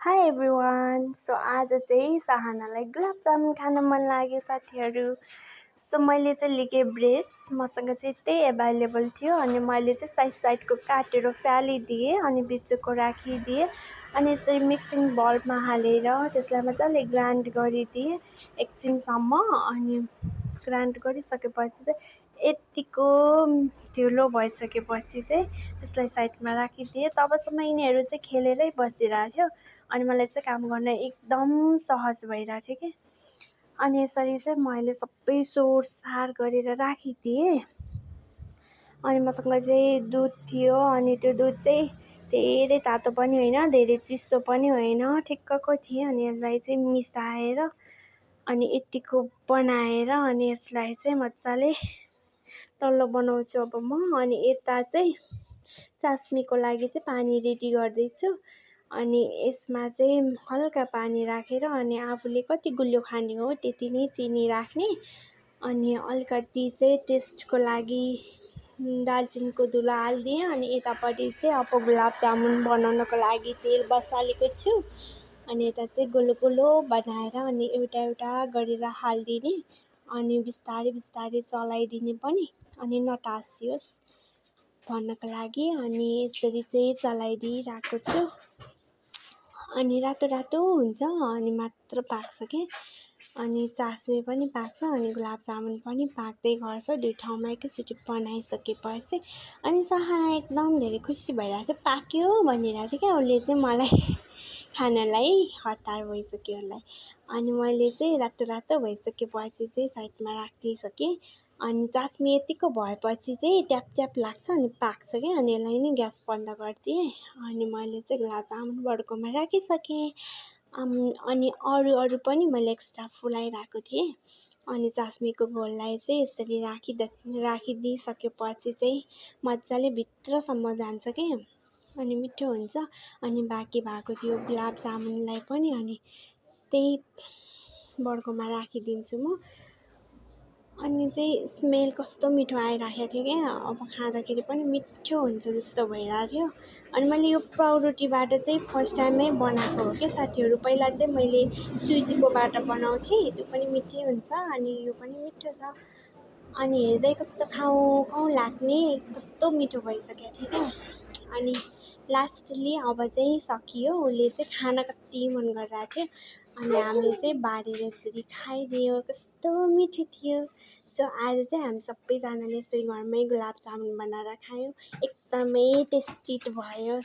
High everyone. So आज चाहिँ सहानालाई गुलाब जामुन खान मन लाग्यो साथीहरू। सो मैले चाहिँ लिएँ ब्रेड्स, मसँग चाहिँ त्यही एभाइलेबल थियो अनि मैले चाहिँ साइडको काटेर फालिदिएँ अनि बिचको राखिदिएँ अनि यसरी मिक्सिङ बलमा हालेर त्यसलाई मजाले ग्राइन्ड गरिदिएँ एकछिनसम्म। अनि ग्राइन्ड गरिसकेपछि चाहिँ यत्तिको ढिलो भइसकेपछि चाहिँ त्यसलाई साइडमा राखिदिएँ। तबसम्म यिनीहरू चाहिँ खेलेरै बसिरहेको थियो अनि मलाई चाहिँ काम गर्न एकदम सहज भइरहेको थियो कि। अनि यसरी चाहिँ मैले सबै सोरसार गरेर राखिदिएँ। अनि मसँग चाहिँ दुध थियो अनि त्यो दुध चाहिँ धेरै तातो पनि होइन धेरै चिसो पनि होइन, ठिक्कको थियो। अनि यसलाई चाहिँ मिसाएर अनि यत्तिको बनाएर अनि यसलाई चाहिँ मजाले डल्लो बनाउँछु अब म। अनि यता चाहिँ चास्नीको लागि चाहिँ पानी रेडी गर्दैछु। अनि यसमा चाहिँ हल्का पानी राखेर अनि आफूले कति गुलियो खाने हो त्यति नै चिनी राख्ने। अनि अलिकति चाहिँ टेस्टको लागि दालचिनीको धुलो हालिदिएँ। अनि यतापट्टि चाहिँ अब गुलाब जामुन बनाउनको लागि तेल बसालेको छु। अनि यता चाहिँ गोलो गोलो बनाएर अनि एउटा एउटा गरेर हालिदिने अनि बिस्तारै बिस्तारै चलाइदिने पनि अनि नटासियोस् भन्नको लागि। अनि यसरी चाहिँ चलाइदिइरहेको छु अनि रातो रातो हुन्छ अनि मात्र पाक्छ कि। अनि चास्नी पनि पाक्छ अनि गुलाब जामुन पनि पाक्दै गर्छ दुई ठाउँमा एकैचोटि बनाइसकेपछि। अनि सहाना एकदम धेरै खुसी भइरहेको थियो, पाक्यो भनिरहेको थियो क्या। उसले चाहिँ मलाई खानलाई हतार भइसक्यो उसलाई। अनि मैले चाहिँ रातो रातो भइसकेपछि चाहिँ साइडमा राखिदिइसकेँ। अनि चास्नी यतिको भएपछि चाहिँ ट्याप ट्याप लाग्छ अनि पाक्छ क्या। अनि यसलाई नै ग्यास बन्द गरिदिएँ अनि मैले चाहिँ गुलाब जामुन बर्कोमा राखिसकेँ। अनि अरू पनि मैले एक्स्ट्रा फुलाइरहेको थिएँ। अनि चास्नीको घोललाई चाहिँ यसरी राखिदिइसकेपछि चाहिँ मजाले भित्रसम्म जान्छ कि अनि मिठो हुन्छ। अनि बाँकी भएको त्यो गुलाब जामुनलाई पनि अनि त्यही बर्कोमा राखिदिन्छु म। अनि चाहिँ स्मेल कस्तो मिठो आइरहेको थियो क्या, अब खाँदाखेरि पनि मिठो हुन्छ जस्तो भइरहेको थियो। अनि मैले यो पाउरोटीबाट चाहिँ फर्स्ट टाइमै बनाएको हो क्या साथीहरू। पहिला चाहिँ मैले सुजीकोबाट बनाउँथेँ, त्यो पनि मिठै हुन्छ अनि यो पनि मिठो छ। अनि हेर्दै कस्तो खाउँ खाउँ लाग्ने कस्तो मिठो भइसकेको थियो क्या। अनि लास्टली अब चाहिँ सकियो। उसले चाहिँ खान कति मन गरिरहेको थियो अनि हामीले चाहिँ बाँडेर यसरी खाइदियो, कस्तो मिठो थियो। सो आज चाहिँ हामी सबैजनाले यसरी घरमै गुलाब जामुन बनाएर खायौँ, एकदमै टेस्टी भयो।